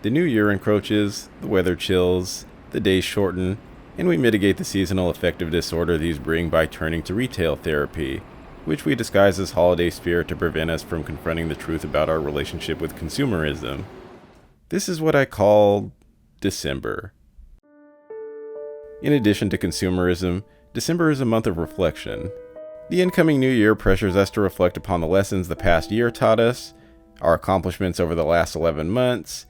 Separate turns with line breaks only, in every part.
The new year encroaches, the weather chills, the days shorten, and we mitigate the seasonal affective disorder these bring by turning to retail therapy, which we disguise as holiday spirit to prevent us from confronting the truth about our relationship with consumerism. This is what I call December. In addition to consumerism, December is a month of reflection. The incoming new year pressures us to reflect upon the lessons the past year taught us, our accomplishments over the last 11 months,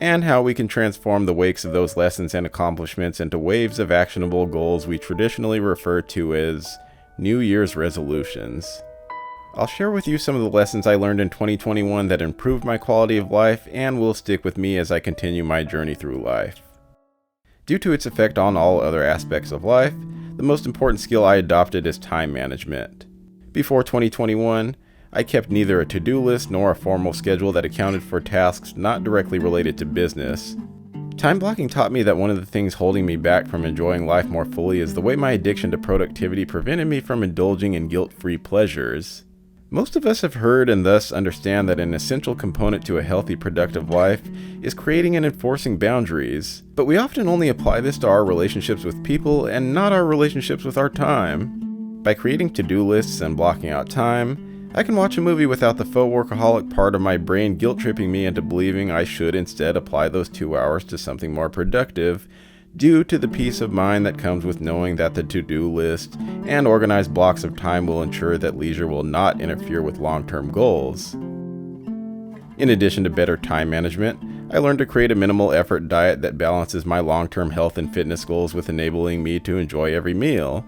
and how we can transform the wakes of those lessons and accomplishments into waves of actionable goals we traditionally refer to as New Year's resolutions. I'll share with you some of the lessons I learned in 2021 that improved my quality of life and will stick with me as I continue my journey through life. Due to its effect on all other aspects of life, the most important skill I adopted is time management. Before 2021, I kept neither a to-do list nor a formal schedule that accounted for tasks not directly related to business. Time blocking taught me that one of the things holding me back from enjoying life more fully is the way my addiction to productivity prevented me from indulging in guilt-free pleasures. Most of us have heard and thus understand that an essential component to a healthy, productive life is creating and enforcing boundaries, but we often only apply this to our relationships with people and not our relationships with our time. By creating to-do lists and blocking out time, I can watch a movie without the faux workaholic part of my brain guilt-tripping me into believing I should instead apply those 2 hours to something more productive, due to the peace of mind that comes with knowing that the to-do list and organized blocks of time will ensure that leisure will not interfere with long-term goals. In addition to better time management, I learned to create a minimal effort diet that balances my long-term health and fitness goals with enabling me to enjoy every meal.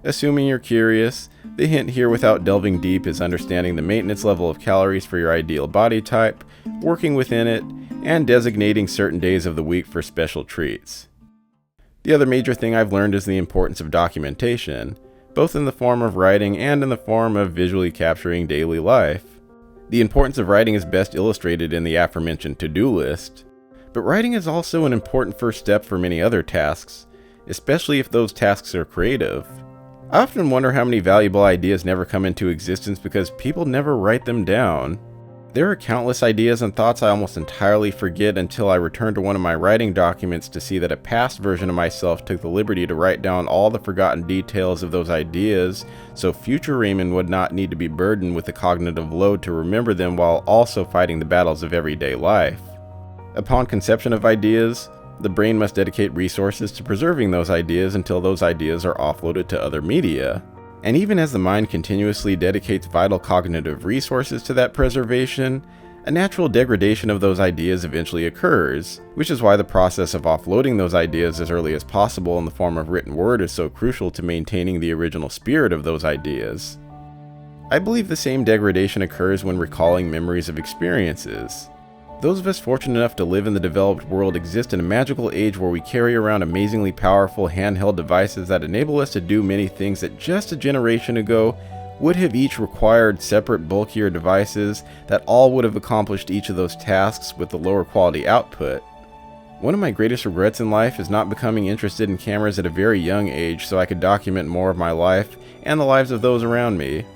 Assuming you're curious, the hint here without delving deep is understanding the maintenance level of calories for your ideal body type, working within it, and designating certain days of the week for special treats. The other major thing I've learned is the importance of documentation, both in the form of writing and in the form of visually capturing daily life. The importance of writing is best illustrated in the aforementioned to-do list, but writing is also an important first step for many other tasks, especially if those tasks are creative. I often wonder how many valuable ideas never come into existence because people never write them down. There are countless ideas and thoughts I almost entirely forget until I return to one of my writing documents to see that a past version of myself took the liberty to write down all the forgotten details of those ideas, so future Raymond would not need to be burdened with the cognitive load to remember them while also fighting the battles of everyday life. Upon conception of ideas, the brain must dedicate resources to preserving those ideas until those ideas are offloaded to other media. And even as the mind continuously dedicates vital cognitive resources to that preservation, a natural degradation of those ideas eventually occurs, which is why the process of offloading those ideas as early as possible in the form of written word is so crucial to maintaining the original spirit of those ideas. I believe the same degradation occurs when recalling memories of experiences. Those of us fortunate enough to live in the developed world exist in a magical age where we carry around amazingly powerful handheld devices that enable us to do many things that just a generation ago would have each required separate, bulkier devices that all would have accomplished each of those tasks with the lower quality output. One of my greatest regrets in life is not becoming interested in cameras at a very young age so I could document more of my life and the lives of those around me.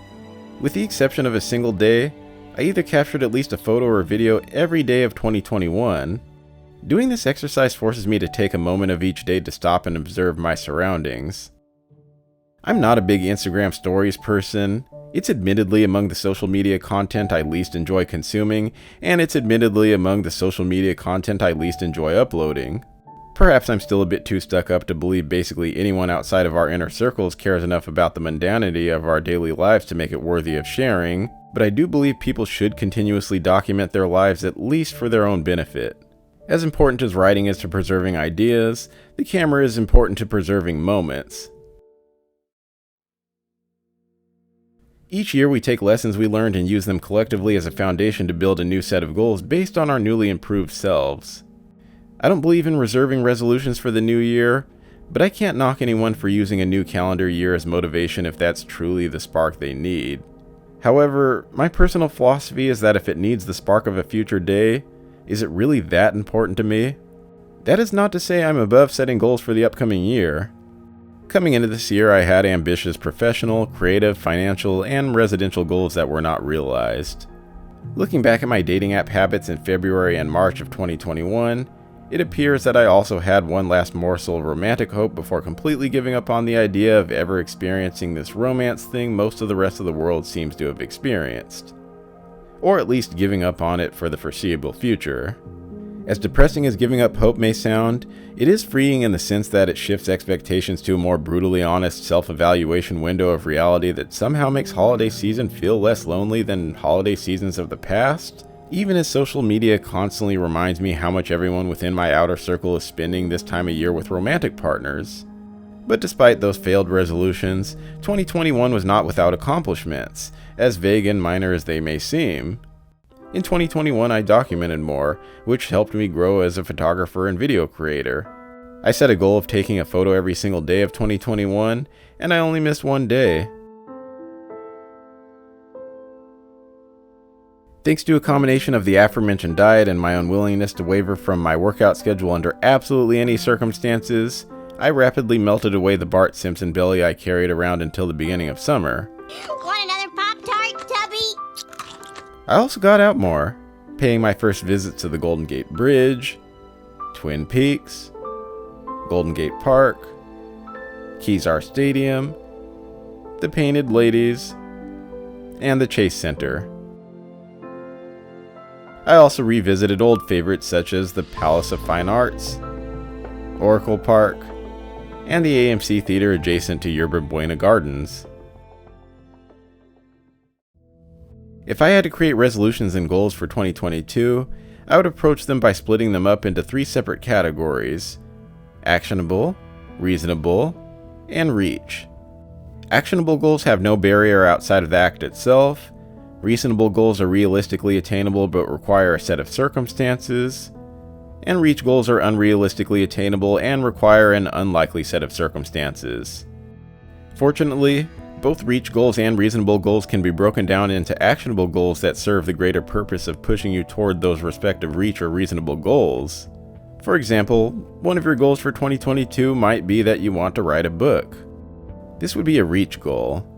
With the exception of a single day, I either captured at least a photo or video every day of 2021. Doing this exercise forces me to take a moment of each day to stop and observe my surroundings. I'm not a big Instagram stories person. It's admittedly among the social media content I least enjoy consuming, and it's admittedly among the social media content I least enjoy uploading. Perhaps I'm still a bit too stuck up to believe basically anyone outside of our inner circles cares enough about the mundanity of our daily lives to make it worthy of sharing, but I do believe people should continuously document their lives at least for their own benefit. As important as writing is to preserving ideas, the camera is important to preserving moments. Each year we take lessons we learned and use them collectively as a foundation to build a new set of goals based on our newly improved selves. I don't believe in reserving resolutions for the new year, but I can't knock anyone for using a new calendar year as motivation if that's truly the spark they need. However, my personal philosophy is that if it needs the spark of a future day, is it really that important to me? That is not to say I'm above setting goals for the upcoming year. Coming into this year, I had ambitious professional, creative, financial, and residential goals that were not realized. Looking back at my dating app habits in February and March of 2021, it appears that I also had one last morsel of romantic hope before completely giving up on the idea of ever experiencing this romance thing most of the rest of the world seems to have experienced. Or at least giving up on it for the foreseeable future. As depressing as giving up hope may sound, it is freeing in the sense that it shifts expectations to a more brutally honest self-evaluation window of reality that somehow makes holiday season feel less lonely than holiday seasons of the past, even as social media constantly reminds me how much everyone within my outer circle is spending this time of year with romantic partners. But despite those failed resolutions, 2021 was not without accomplishments, as vague and minor as they may seem. In 2021, I documented more, which helped me grow as a photographer and video creator. I set a goal of taking a photo every single day of 2021, and I only missed one day. Thanks to a combination of the aforementioned diet and my unwillingness to waver from my workout schedule under absolutely any circumstances, I rapidly melted away the Bart Simpson belly I carried around until the beginning of summer.
Want another Pop-Tart, Tubby?
I also got out more, paying my first visits to the Golden Gate Bridge, Twin Peaks, Golden Gate Park, Kezar Stadium, the Painted Ladies, and the Chase Center. I also revisited old favorites such as the Palace of Fine Arts, Oracle Park, and the AMC Theater adjacent to Yerba Buena Gardens. If I had to create resolutions and goals for 2022, I would approach them by splitting them up into 3 separate categories: actionable, reasonable, and reach. Actionable goals have no barrier outside of the act itself. Reasonable goals are realistically attainable but require a set of circumstances. And reach goals are unrealistically attainable and require an unlikely set of circumstances. Fortunately, both reach goals and reasonable goals can be broken down into actionable goals that serve the greater purpose of pushing you toward those respective reach or reasonable goals. For example, one of your goals for 2022 might be that you want to write a book. This would be a reach goal.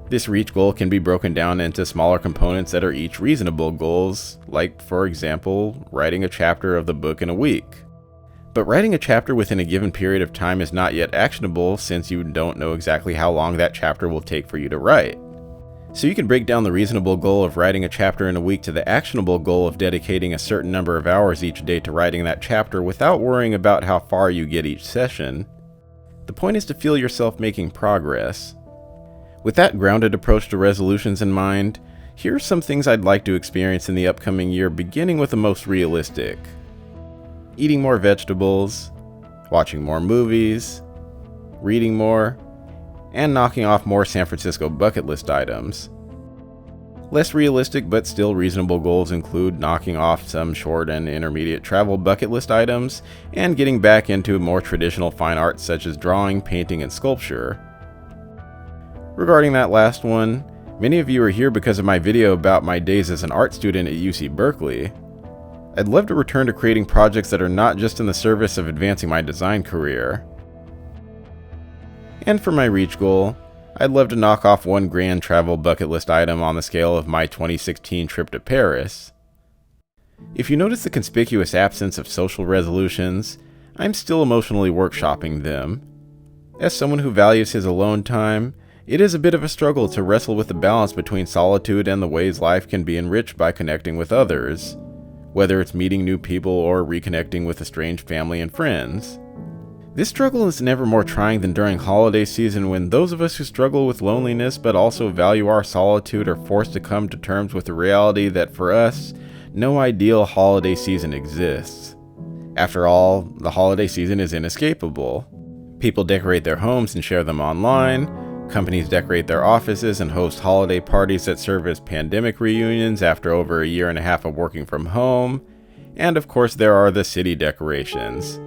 This reach goal can be broken down into smaller components that are each reasonable goals, like, for example, writing a chapter of the book in a week. But writing a chapter within a given period of time is not yet actionable since you don't know exactly how long that chapter will take for you to write. So you can break down the reasonable goal of writing a chapter in a week to the actionable goal of dedicating a certain number of hours each day to writing that chapter without worrying about how far you get each session. The point is to feel yourself making progress. With that grounded approach to resolutions in mind, here are some things I'd like to experience in the upcoming year, beginning with the most realistic. Eating more vegetables, watching more movies, reading more, and knocking off more San Francisco bucket list items. Less realistic but still reasonable goals include knocking off some short and intermediate travel bucket list items and getting back into more traditional fine arts such as drawing, painting, and sculpture. Regarding that last one, many of you are here because of my video about my days as an art student at UC Berkeley. I'd love to return to creating projects that are not just in the service of advancing my design career. And for my reach goal, I'd love to knock off one grand travel bucket list item on the scale of my 2016 trip to Paris. If you notice the conspicuous absence of social resolutions, I'm still emotionally workshopping them. As someone who values his alone time, it is a bit of a struggle to wrestle with the balance between solitude and the ways life can be enriched by connecting with others, whether it's meeting new people or reconnecting with estranged family and friends. This struggle is never more trying than during holiday season, when those of us who struggle with loneliness but also value our solitude are forced to come to terms with the reality that for us, no ideal holiday season exists. After all, the holiday season is inescapable. People decorate their homes and share them online. Companies decorate their offices and host holiday parties that serve as pandemic reunions after over a year and a half of working from home. And of course, there are the city decorations.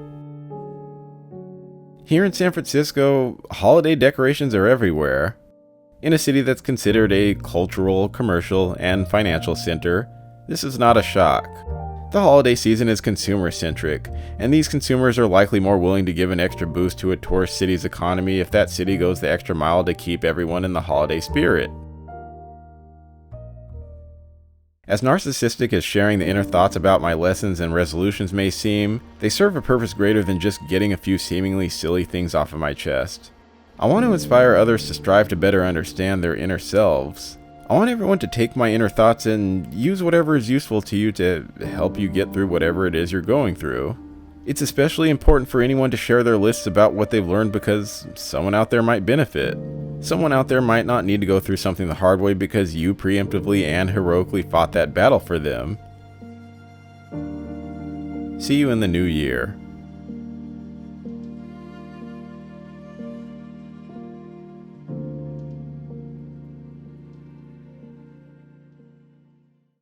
Here in San Francisco, holiday decorations are everywhere. In a city that's considered a cultural, commercial, and financial center, this is not a shock. The holiday season is consumer-centric, and these consumers are likely more willing to give an extra boost to a tourist city's economy if that city goes the extra mile to keep everyone in the holiday spirit. As narcissistic as sharing the inner thoughts about my lessons and resolutions may seem, they serve a purpose greater than just getting a few seemingly silly things off of my chest. I want to inspire others to strive to better understand their inner selves. I want everyone to take my inner thoughts and use whatever is useful to you to help you get through whatever it is you're going through. It's especially important for anyone to share their lists about what they've learned because someone out there might benefit. Someone out there might not need to go through something the hard way because you preemptively and heroically fought that battle for them. See you in the new year.